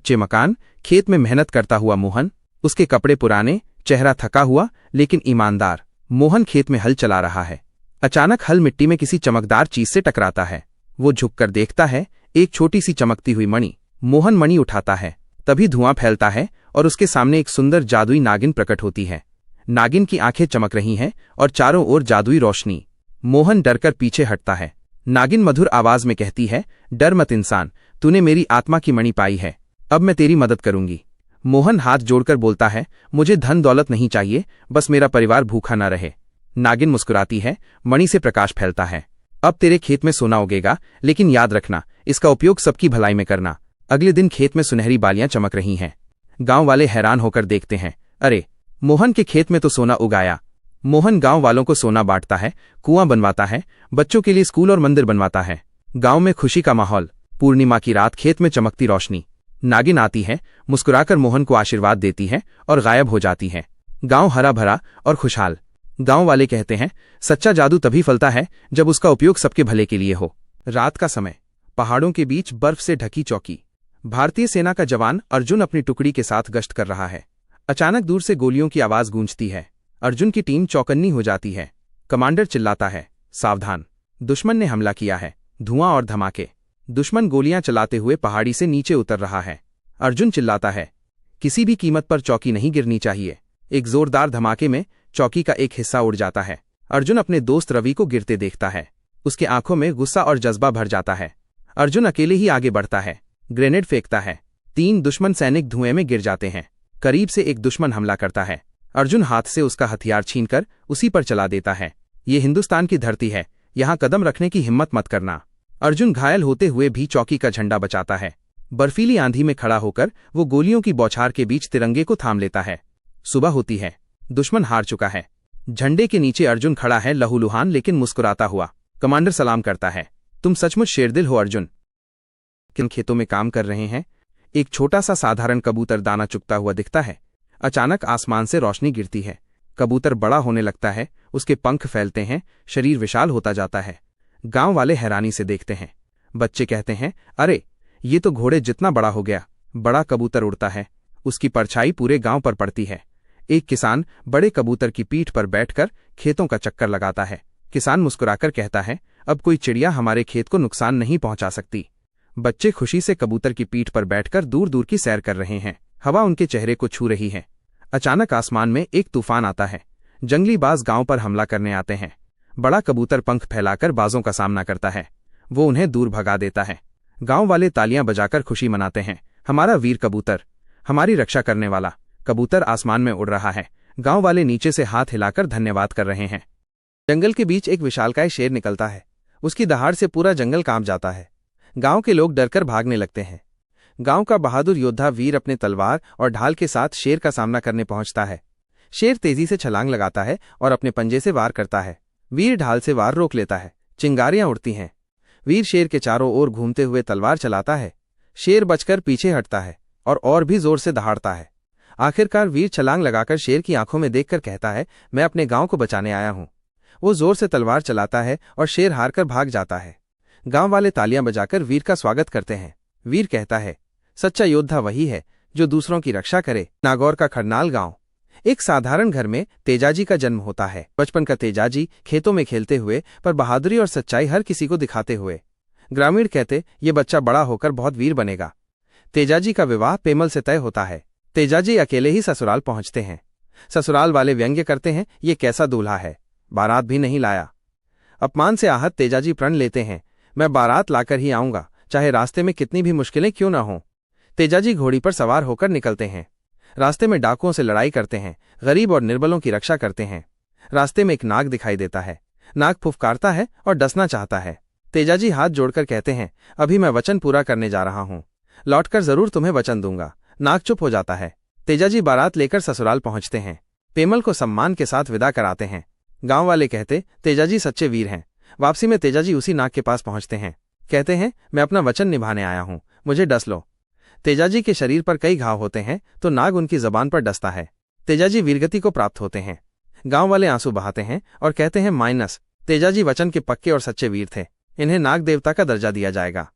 कच्चे मकान, खेत में मेहनत करता हुआ मोहन, उसके कपड़े पुराने, चेहरा थका हुआ लेकिन ईमानदार। मोहन खेत में हल चला रहा है। अचानक हल मिट्टी में किसी चमकदार चीज से टकराता है। वो झुककर देखता है, एक छोटी सी चमकती हुई मणि। मोहन मणि उठाता है, तभी धुआं फैलता है और उसके सामने एक सुंदर जादुई नागिन प्रकट होती है। नागिन की आंखें चमक रही हैं और चारों ओर जादुई रोशनी। मोहन डरकर पीछे हटता है। नागिन मधुर आवाज में कहती है, डर मत इंसान, तूने मेरी आत्मा की मणि पाई है, अब मैं तेरी मदद करूंगी। मोहन हाथ जोड़कर बोलता है, मुझे धन दौलत नहीं चाहिए, बस मेरा परिवार भूखा न रहे। नागिन मुस्कुराती है, मणि से प्रकाश फैलता है। अब तेरे खेत में सोना उगेगा, लेकिन याद रखना, इसका उपयोग सबकी भलाई में करना। अगले दिन खेत में सुनहरी बालियां चमक रही हैं। गांव वाले हैरान होकर देखते हैं, अरे मोहन के खेत में तो सोना उगाया। मोहन गांव वालों को सोना बांटता है, कुआं बनवाता है, बच्चों के लिए स्कूल और मंदिर बनवाता है। गांव में खुशी का माहौल। पूर्णिमा की रात, खेत में चमकती रोशनी। नागिन आती है, मुस्कुराकर मोहन को आशीर्वाद देती है और गायब हो जाती है। गांव हरा भरा और खुशहाल। गांव वाले कहते हैं, सच्चा जादू तभी फलता है जब उसका उपयोग सबके भले के लिए हो। रात का समय, पहाड़ों के बीच बर्फ से ढकी चौकी। भारतीय सेना का जवान अर्जुन अपनी टुकड़ी के साथ गश्त कर रहा है। अचानक दूर से गोलियों की आवाज गूंजती है। अर्जुन की टीम चौकन्नी हो जाती है। कमांडर चिल्लाता है, सावधान, दुश्मन ने हमला किया है। धुआं और धमाके। दुश्मन गोलियां चलाते हुए पहाड़ी से नीचे उतर रहा है। अर्जुन चिल्लाता है, किसी भी कीमत पर चौकी नहीं गिरनी चाहिए। एक जोरदार धमाके में चौकी का एक हिस्सा उड़ जाता है। अर्जुन अपने दोस्त रवि को गिरते देखता है। उसके आंखों में गुस्सा और जज्बा भर जाता है। अर्जुन अकेले ही आगे बढ़ता है, ग्रेनेड फेंकता है। 3 दुश्मन सैनिक धुएं में गिर जाते हैं। करीब से एक दुश्मन हमला करता है। अर्जुन हाथ से उसका हथियार छीनकर उसी पर चला देता है। ये हिंदुस्तान की धरती है, यहाँ कदम रखने की हिम्मत मत करना। अर्जुन घायल होते हुए भी चौकी का झंडा बचाता है। बर्फीली आंधी में खड़ा होकर वो गोलियों की बौछार के बीच तिरंगे को थाम लेता है। सुबह होती है, दुश्मन हार चुका है। झंडे के नीचे अर्जुन खड़ा है, लहूलुहान लेकिन मुस्कुराता हुआ। कमांडर सलाम करता है, तुम सचमुच शेरदिल हो अर्जुन। किन खेतों में काम कर रहे हैं। एक छोटा सा साधारण कबूतर दाना चुगता हुआ दिखता है। अचानक आसमान से रोशनी गिरती है। कबूतर बड़ा होने लगता है, उसके पंख फैलते हैं, शरीर विशाल होता जाता है। गांव वाले हैरानी से देखते हैं। बच्चे कहते हैं, अरे ये तो घोड़े जितना बड़ा हो गया। बड़ा कबूतर उड़ता है, उसकी परछाई पूरे गांव पर पड़ती है। एक किसान बड़े कबूतर की पीठ पर बैठकर खेतों का चक्कर लगाता है। किसान मुस्कुराकर कहता है, अब कोई चिड़िया हमारे खेत को नुकसान नहीं पहुंचा सकती। बच्चे खुशी से कबूतर की पीठ पर बैठकर दूर दूर की सैर कर रहे हैं। हवा उनके चेहरे को छू रही है। अचानक आसमान में एक तूफान आता है। जंगली बाज गांव पर हमला करने आते हैं। बड़ा कबूतर पंख फैलाकर बाजों का सामना करता है। वो उन्हें दूर भगा देता है। गांव वाले तालियां बजाकर खुशी मनाते हैं, हमारा वीर कबूतर, हमारी रक्षा करने वाला। कबूतर आसमान में उड़ रहा है। गांव वाले नीचे से हाथ हिलाकर धन्यवाद कर रहे हैं। जंगल के बीच एक विशालकाय शेर निकलता है। उसकी दहाड़ से पूरा जंगल कांप जाता है। गांव के लोग डरकर भागने लगते हैं। गांव का बहादुर योद्धा वीर अपने तलवार और ढाल के साथ शेर का सामना करने पहुंचता है। शेर तेजी से छलांग लगाता है और अपने पंजे से वार करता है। वीर ढाल से वार रोक लेता है। चिंगारियां उड़ती हैं। वीर शेर के चारों ओर घूमते हुए तलवार चलाता है। शेर बचकर पीछे हटता है और भी जोर से दहाड़ता है। आखिरकार वीर छलांग लगाकर शेर की आंखों में देखकर कहता है, मैं अपने गांव को बचाने आया हूं। वो जोर से तलवार चलाता है और शेर हारकर भाग जाता है। गांव वाले तालियां बजाकर वीर का स्वागत करते हैं। वीर कहता है, सच्चा योद्धा वही है जो दूसरों की रक्षा करे। नागौर का खरनाल गांव। एक साधारण घर में तेजाजी का जन्म होता है। बचपन का तेजाजी खेतों में खेलते हुए पर बहादुरी और सच्चाई हर किसी को दिखाते हुए। ग्रामीण कहते, ये बच्चा बड़ा होकर बहुत वीर बनेगा। तेजाजी का विवाह पेमल से तय होता है। तेजाजी अकेले ही ससुराल पहुंचते हैं। ससुराल वाले व्यंग्य करते हैं, ये कैसा दूल्हा है, बारात भी नहीं लाया। अपमान से आहत तेजाजी प्रण लेते हैं, मैं बारात लाकर ही आऊंगा, चाहे रास्ते में कितनी भी मुश्किलें क्यों न हों। तेजाजी घोड़ी पर सवार होकर निकलते हैं। रास्ते में डाकुओं से लड़ाई करते हैं, गरीब और निर्बलों की रक्षा करते हैं। रास्ते में एक नाग दिखाई देता है। नाग फुफकारता है और डसना चाहता है। तेजाजी हाथ जोड़कर कहते हैं, अभी मैं वचन पूरा करने जा रहा हूं, लौटकर जरूर तुम्हें वचन दूंगा। नाग चुप हो जाता है। तेजाजी बारात लेकर ससुराल पहुंचते हैं। पेमल को सम्मान के साथ विदा कराते हैं। गांव वाले कहते, तेजाजी सच्चे वीर हैं। वापसी में तेजाजी उसी नाग के पास पहुंचते हैं। कहते हैं, मैं अपना वचन निभाने आया हूं, मुझे डस लो। तेजाजी के शरीर पर कई घाव होते हैं तो नाग उनकी जबान पर डसता है। तेजाजी वीरगति को प्राप्त होते हैं। गांव वाले आंसू बहाते हैं और कहते हैं, माइनस, तेजाजी वचन के पक्के और सच्चे वीर थे, इन्हें नाग देवता का दर्जा दिया जाएगा।